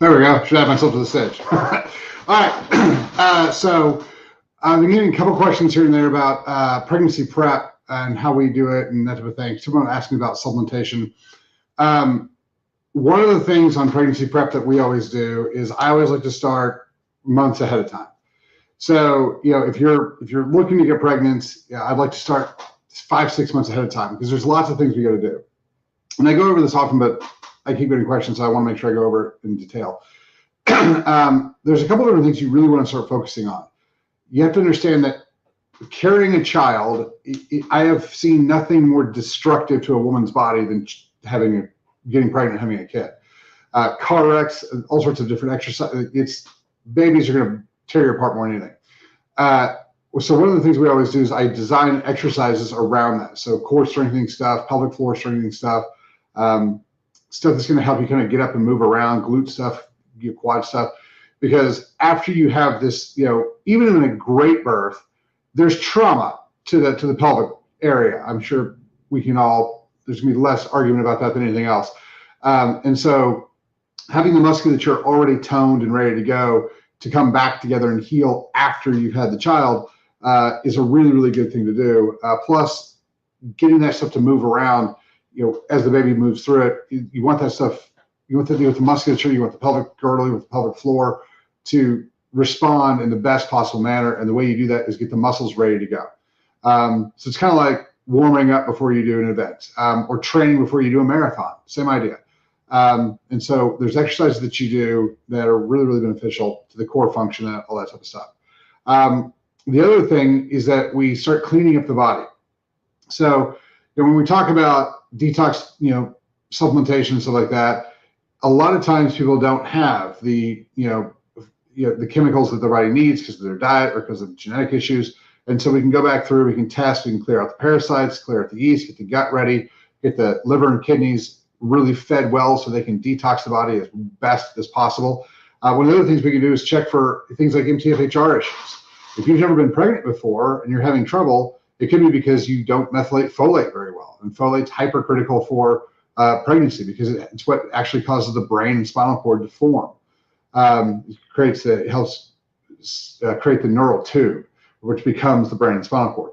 There we go. Should add myself to the stage. All right. So I've been getting a couple questions here and there about pregnancy prep and how we do it and that type of thing. Someone asked me about supplementation. Um, One of the things on pregnancy prep that we always do is I always like to start months ahead of time. So, if you're looking to get pregnant, I'd like to start 5, 6 months ahead of time because there's lots of things we got to do. And I go over this often, but I keep getting questions, so I want to make sure I go over it in detail. There's a couple of different things you really want to start focusing on. You have to understand that carrying a child, I have seen nothing more destructive to a woman's body than getting pregnant, having a kid. Car wrecks, all sorts of different exercise. Babies are going to tear you apart more than anything. So one of the things we always do is I design exercises around that. So core strengthening stuff, pelvic floor strengthening stuff, stuff that's going to help you kind of get up and move around, glute stuff, your quad stuff. Because after you have this, even in a great birth, there's trauma to the pelvic area. I'm sure there's going to be less argument about that than anything else. And so having the musculature already toned and ready to go to come back together and heal after you've had the child is a really, really good thing to do. Plus, getting that stuff to move around, as the baby moves through it, you want that stuff, you want to deal with the musculature, you want the pelvic girdle, you want the pelvic floor to respond in the best possible manner. And the way you do that is get the muscles ready to go. So it's kind of like warming up before you do an event or training before you do a marathon, same idea. And so there's exercises that you do that are really, really beneficial to the core function and all that type of stuff. The other thing is that we start cleaning up the body. So when we talk about detox, supplementation and stuff like that, a lot of times people don't have the chemicals that the body needs because of their diet or because of genetic issues. And so we can go back through, we can test, we can clear out the parasites, clear out the yeast, get the gut ready, get the liver and kidneys really fed well so they can detox the body as best as possible. One of the other things we can do is check for things like MTHFR issues. If you've never been pregnant before and you're having trouble, it could be because you don't methylate folate very well. And folate's hypercritical for pregnancy because it's what actually causes the brain and spinal cord to form. It helps create the neural tube, which becomes the brain and spinal cord.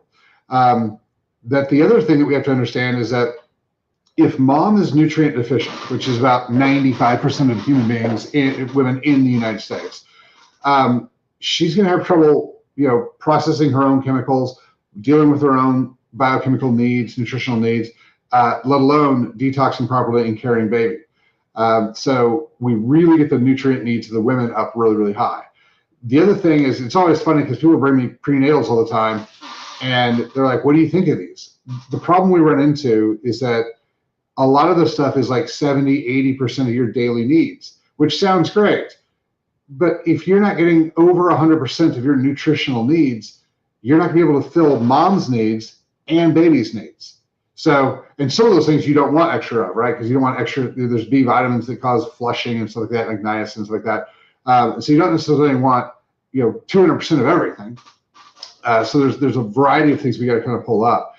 That the other thing that we have to understand is that if mom is nutrient deficient, which is about 95% of human beings, women in the United States, she's going to have trouble, processing her own chemicals, dealing with her own biochemical needs, nutritional needs, let alone detoxing properly and carrying baby. So we really get the nutrient needs of the women up really, really high. The other thing is, it's always funny because people bring me prenatals all the time and they're like, what do you think of these? The problem we run into is that a lot of the stuff is like 70, 80% of your daily needs, which sounds great. But if you're not getting over 100% of your nutritional needs, you're not gonna be able to fill mom's needs and baby's needs. So, and some of those things you don't want extra of, right? Because you don't want extra, there's B vitamins that cause flushing and stuff like that, like niacin and stuff like that. So you don't necessarily want, 200% of everything. So there's a variety of things we got to kind of pull up.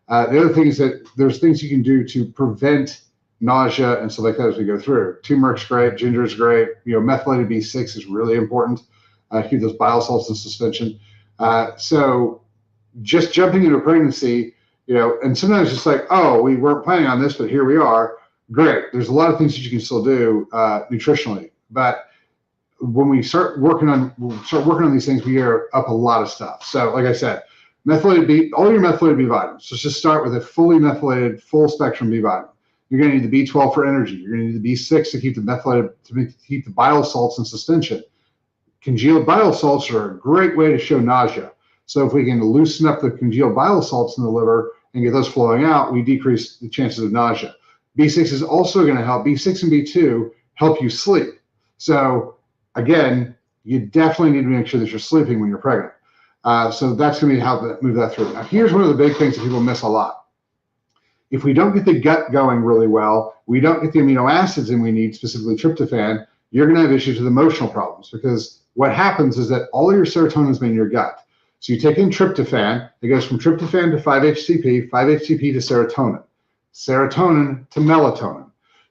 The other thing is that there's things you can do to prevent nausea and stuff like that as we go through. Turmeric's great, ginger is great. Methylated B6 is really important. Keep those bile salts in suspension. So just jumping into pregnancy, and sometimes it's like, oh, we weren't planning on this, but here we are. Great. There's a lot of things that you can still do nutritionally, but when we start working on these things, we are up a lot of stuff. So like I said, all your methylated B vitamins. So just start with a fully methylated, full spectrum B vitamin. You're going to need the B12 for energy. You're going to need the B6 to keep keep the bile salts in suspension. Congealed bile salts are a great way to show nausea. So if we can loosen up the congealed bile salts in the liver and get those flowing out, we decrease the chances of nausea. B6 is also going to help. B6 and B2 help you sleep. So again, you definitely need to make sure that you're sleeping when you're pregnant. So that's going to be how to move that through. Now, here's one of the big things that people miss a lot. If we don't get the gut going really well, we don't get the amino acids in we need, specifically tryptophan, you're going to have issues with emotional problems because what happens is that all of your serotonin is in your gut. So you take in tryptophan, it goes from tryptophan to 5-HTP, 5-HTP to serotonin to melatonin.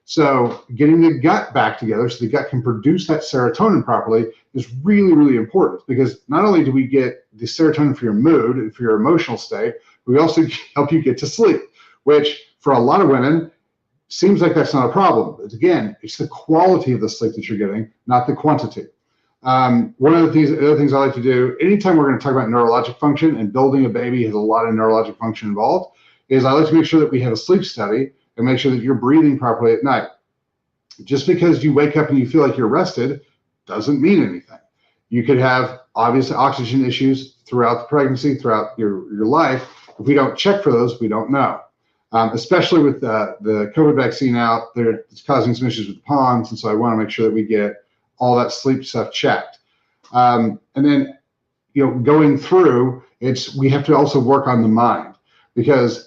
So getting the gut back together so the gut can produce that serotonin properly is really, really important, because not only do we get the serotonin for your mood and for your emotional state, we also help you get to sleep, which for a lot of women seems like that's not a problem. But again, it's the quality of the sleep that you're getting, not the quantity. One of the other things I like to do, anytime we're going to talk about neurologic function, and building a baby has a lot of neurologic function involved, is I like to make sure that we have a sleep study and make sure that you're breathing properly at night. Just because you wake up and you feel like you're rested doesn't mean anything. You could have obvious oxygen issues throughout the pregnancy, throughout your life. If we don't check for those, we don't know. Especially with the COVID vaccine out there, it's causing some issues with the PONS, and so I want to make sure that we get all that sleep stuff checked. And then, going through, we have to also work on the mind, because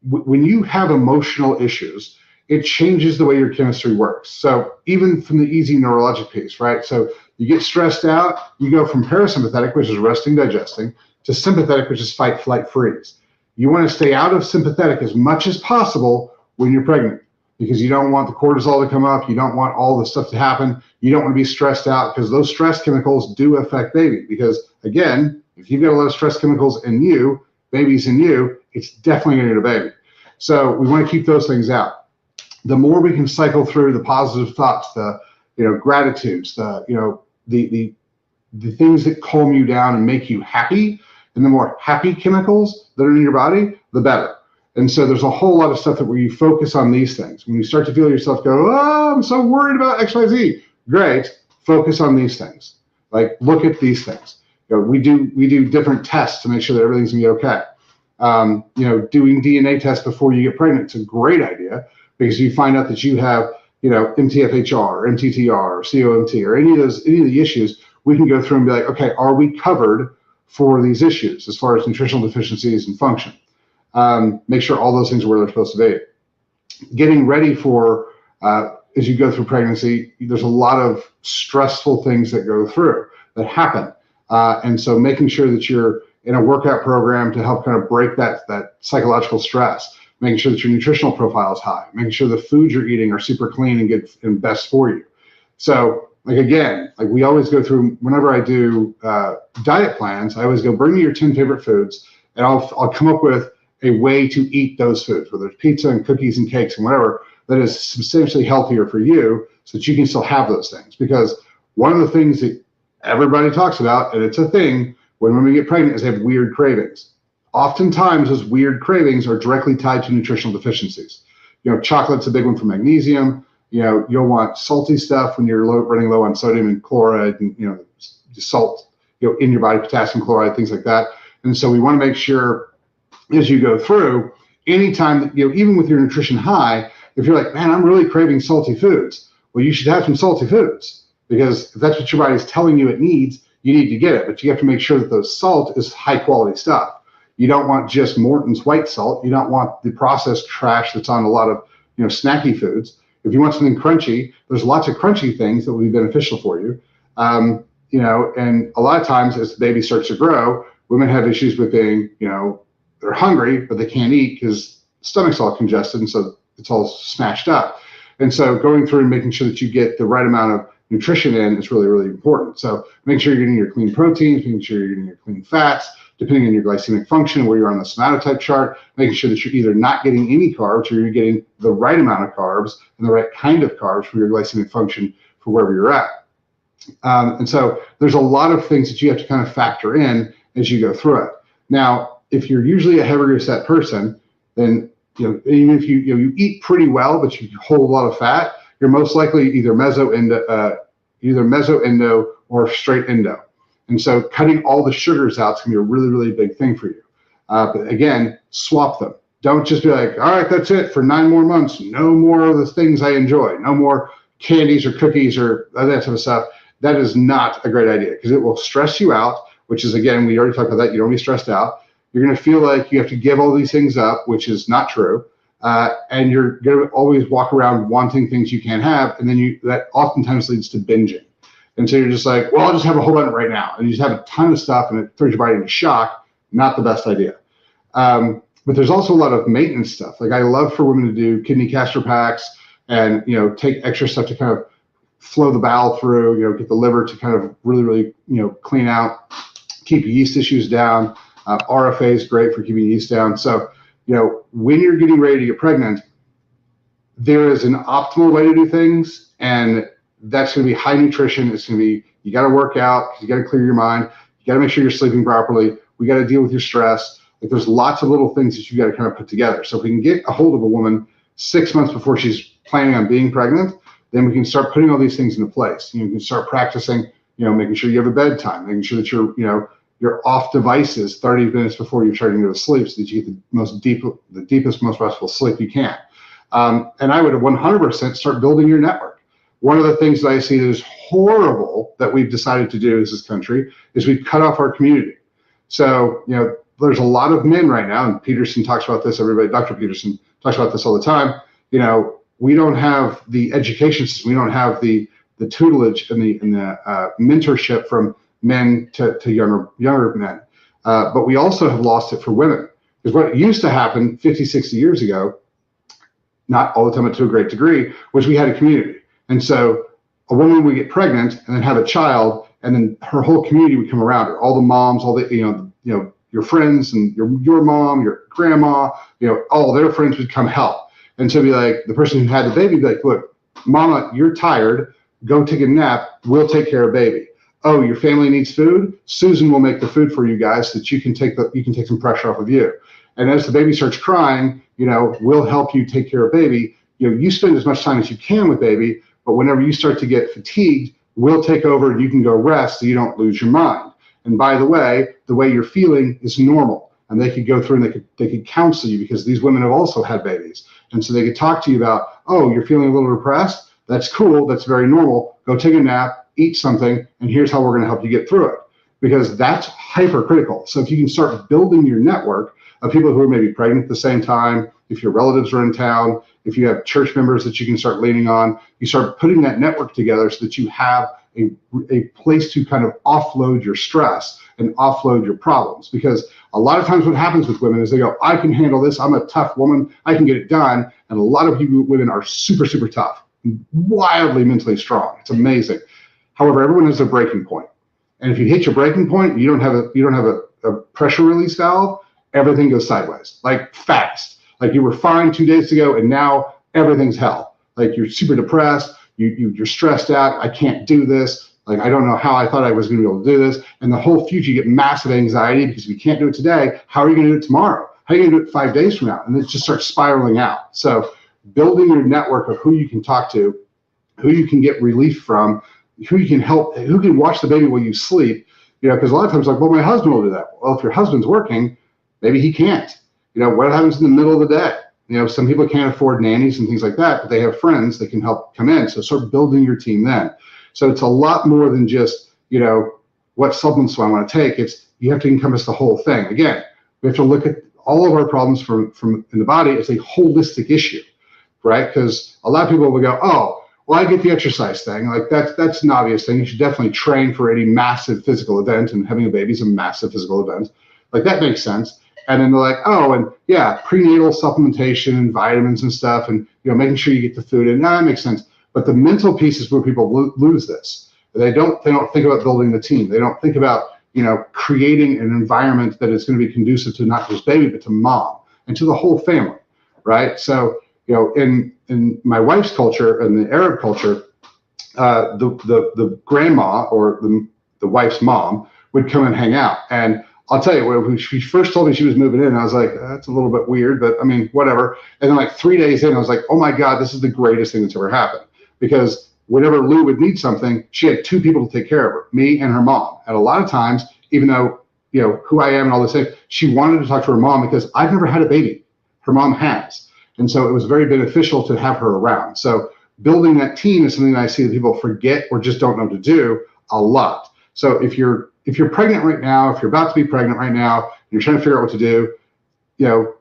when you have emotional issues, it changes the way your chemistry works. So even from the easy neurologic piece, right? So you get stressed out, you go from parasympathetic, which is resting, digesting, to sympathetic, which is fight, flight, freeze. You want to stay out of sympathetic as much as possible when you're pregnant, because you don't want the cortisol to come up. You don't want all the stuff to happen. You don't want to be stressed out, because those stress chemicals do affect baby. Because again, if you've got a lot of stress chemicals in you, babies in you, it's definitely going to get a baby. So we want to keep those things out. The more we can cycle through the positive thoughts, the gratitudes, the things that calm you down and make you happy, and the more happy chemicals that are in your body, the better. And so there's a whole lot of stuff that where you focus on these things. When you start to feel yourself go, oh, I'm so worried about XYZ, great, focus on these things. Like, look at these things. We do different tests to make sure that everything's gonna be okay. Doing DNA tests before you get pregnant, it's a great idea, because you find out that you have, MTFHR, or MTTR, or COMT, or any of the issues. We can go through and be like, okay, are we covered for these issues as far as nutritional deficiencies and function? Make sure all those things are where they're supposed to be. Getting ready for, as you go through pregnancy, there's a lot of stressful things that go through, that happen. And so making sure that you're in a workout program to help kind of break that psychological stress, making sure that your nutritional profile is high, making sure the foods you're eating are super clean and good and best for you. So we always go through, whenever I do diet plans, I always go, bring me your 10 favorite foods, and I'll come up with a way to eat those foods, whether it's pizza and cookies and cakes and whatever, that is substantially healthier for you, so that you can still have those things. Because one of the things that everybody talks about, and it's a thing, when women get pregnant, is they have weird cravings. Oftentimes, those weird cravings are directly tied to nutritional deficiencies. Chocolate's a big one for magnesium. You'll want salty stuff when you're running low on sodium and chloride, and salt, in your body, potassium chloride, things like that. And so we want to make sure, as you go through, anytime that, even with your nutrition high, if you're like, man, I'm really craving salty foods, well, you should have some salty foods, because if that's what your body's telling you it needs, you need to get it. But you have to make sure that those salt is high quality stuff. You don't want just Morton's white salt. You don't want the processed trash that's on a lot of snacky foods. If you want something crunchy, there's lots of crunchy things that will be beneficial for you. And a lot of times as the baby starts to grow, women have issues with being, they're hungry, but they can't eat because the stomach's all congested, and so it's all smashed up. And so going through and making sure that you get the right amount of nutrition in is really, really important. So make sure you're getting your clean proteins, making sure you're getting your clean fats, depending on your glycemic function, where you're on the somatotype chart, making sure that you're either not getting any carbs, or you're getting the right amount of carbs and the right kind of carbs for your glycemic function for wherever you're at. And so there's a lot of things that you have to kind of factor in as you go through it. Now, if you're usually a heavier set person, then even if you eat pretty well, but you hold a lot of fat, you're most likely either meso-endo or straight endo. And so cutting all the sugars out is going to be a really, really big thing for you. But again, swap them. Don't just be like, all right, that's it for 9 more months. No more of the things I enjoy. No more candies or cookies or that type of stuff. That is not a great idea, because it will stress you out, which is, again, we already talked about that. You don't be stressed out. You're going to feel like you have to give all these things up, which is not true. And you're going to always walk around wanting things you can't have. And then that oftentimes leads to binging. And so you're just like, well, I'll just have a whole bunch right now. And you just have a ton of stuff, and it throws your body into shock. Not the best idea. But there's also a lot of maintenance stuff. Like, I love for women to do kidney castor packs, and, take extra stuff to kind of flow the bowel through, get the liver to kind of really, really, clean out, keep yeast issues down. RFA is great for keeping yeast down. So, when you're getting ready to get pregnant, there is an optimal way to do things, and that's going to be high nutrition. It's going to be, you got to work out, you got to clear your mind, you got to make sure you're sleeping properly. We got to deal with your stress. Like, there's lots of little things that you got to kind of put together. So if we can get a hold of a woman 6 months before she's planning on being pregnant, then we can start putting all these things into place. You can start practicing, making sure you have a bedtime, making sure that you're off devices 30 minutes before you're starting to go to sleep, so that you get the deepest, most restful sleep you can. And I would 100% start building your network. One of the things that I see that is horrible that we've decided to do as this country is we've cut off our community. So, there's a lot of men right now, and Peterson talks about this, Dr. Peterson talks about this all the time. We don't have the education system, we don't have the tutelage and the mentorship from men to younger men. But we also have lost it for women. Because what used to happen 50, 60 years ago, not all the time, but to a great degree, was we had a community. And so a woman would get pregnant and then have a child, and then her whole community would come around her. All the moms, all the, your friends and your mom, your grandma, all their friends would come help. And so it'd be like, the person who had the baby would be like, look, mama, you're tired, go take a nap, we'll take care of baby. Oh, your family needs food? Susan will make the food for you guys so that you can take some pressure off of you. And as the baby starts crying, we'll help you take care of baby. You spend as much time as you can with baby, but whenever you start to get fatigued, we'll take over and you can go rest so you don't lose your mind. And by the way you're feeling is normal. And they could go through and they could counsel you, because these women have also had babies. And so they could talk to you about, oh, you're feeling a little depressed? That's cool. That's very normal. Go take a nap, eat something, and here's how we're going to help you get through it. Because that's hypercritical. So if you can start building your network of people who are maybe pregnant at the same time, if your relatives are in town, if you have church members that you can start leaning on, you start putting that network together so that you have a place to kind of offload your stress and offload your problems. Because a lot of times what happens with women is they go, I can handle this, I'm a tough woman, I can get it done. And a lot of women are super, super tough, wildly mentally strong. It's amazing. However, everyone has a breaking point. And if you hit your breaking point, you don't have a pressure release valve, everything goes sideways, like fast. Like you were fine 2 days ago and now everything's hell. Like you're super depressed, you're stressed out, I can't do this. Like, I don't know how I thought I was going to be able to do this. And the whole future, you get massive anxiety because if you can't do it today, how are you going to do it tomorrow? How are you going to do it 5 days from now? And it just starts spiraling out. So building your network of who you can talk to, who you can get relief from, who you can help, who can watch the baby while you sleep, because a lot of times like, well, my husband will do that. Well, if your husband's working, maybe he can't. What happens in the middle of the day? Some people can't afford nannies and things like that, but they have friends that can help come in. So start building your team then. So it's a lot more than just, what supplements do I want to take? It's, you have to encompass the whole thing. Again, we have to look at all of our problems from in the body as a holistic issue, right? Because a lot of people will go, oh, well, I get the exercise thing. Like that's an obvious thing. You should definitely train for any massive physical event, and having a baby is a massive physical event. Like that makes sense. And then they're like, oh, and yeah, prenatal supplementation and vitamins and stuff, and making sure you get the food in. That makes sense. But the mental piece is where people lose this. They don't think about building the team. They don't think about creating an environment that is going to be conducive to not just baby, but to mom and to the whole family, right? So in my wife's culture and the Arab culture, the grandma or the wife's mom would come and hang out. And I'll tell you, when she first told me she was moving in, I was like, that's a little bit weird, but I mean, whatever. And then like 3 days in, I was like, oh my God, this is the greatest thing that's ever happened. Because whenever Lou would need something, she had two people to take care of her, me and her mom. And a lot of times, even though, who I am and all this thing, she wanted to talk to her mom because I've never had a baby. Her mom has. And so it was very beneficial to have her around. So building that team is something that I see that people forget or just don't know to do a lot. So if you're pregnant right now, if you're about to be pregnant right now, and you're trying to figure out what to do,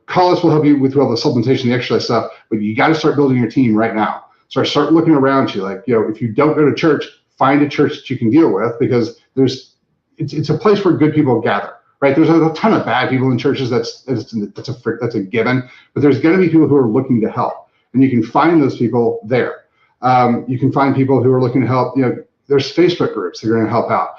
call us, we'll help you with all the supplementation, the exercise stuff, but you got to start building your team right now. So start looking around you. Like, if you don't go to church, find a church that you can deal with, because it's a place where good people gather, right? There's a ton of bad people in churches. That's a given, but there's going to be people who are looking to help. and you can find those people there. You can find people who are looking to help. There's Facebook groups that are going to help out.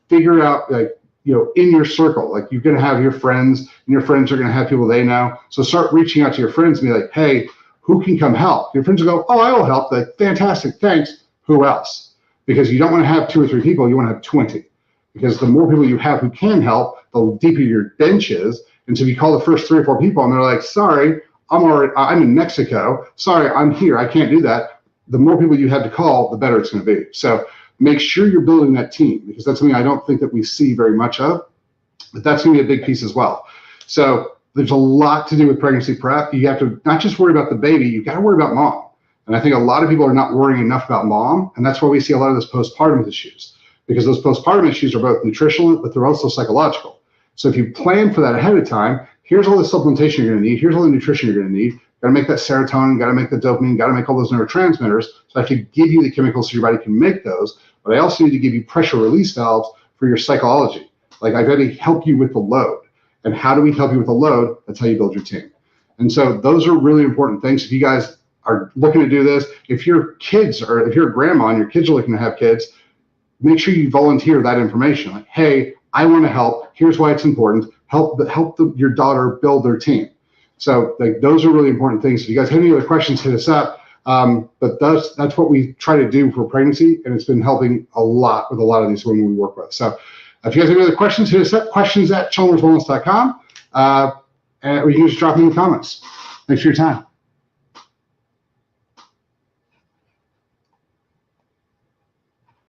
Figure out in your circle, like you're going to have your friends, and your friends are going to have people they know. So start reaching out to your friends and be like, hey, who can come help? Your friends will go, oh, I will help. Like, fantastic, thanks. Who else? Because you don't want to have 2 or 3 people, you want to have 20. Because the more people you have who can help, the deeper your bench is. And so if you call the first 3 or 4 people and they're like, sorry, I'm in Mexico. Sorry, I'm here. I can't do that. The more people you have to call, the better it's going to be. So make sure you're building that team, because that's something I don't think that we see very much of, but that's going to be a big piece as well. So there's a lot to do with pregnancy prep. You have to not just worry about the baby, you got to worry about mom. And I think a lot of people are not worrying enough about mom, and that's why we see a lot of those postpartum issues, because those postpartum issues are both nutritional, but they're also psychological. So if you plan for that ahead of time, here's all the supplementation you're going to need, here's all the nutrition you're going to need. Got to make that serotonin, got to make the dopamine, got to make all those neurotransmitters. So I have to give you the chemicals so your body can make those, but I also need to give you pressure release valves for your psychology. Like, I've got to help you with the load. And how do we help you with the load? That's how you build your team. And so those are really important things. If you guys are looking to do this, if your kids, or if you're a grandma and your kids are looking to have kids, make sure you volunteer that information. Like, hey, I want to help. Here's why it's important. Help your daughter build their team. So like, those are really important things. If you guys have any other questions, hit us up. But that's what we try to do for pregnancy, and it's been helping a lot with a lot of these women we work with. So if you guys have any other questions, hit us up, questions@chalmerswellness.com, or you can just drop them in the comments. Thanks for your time.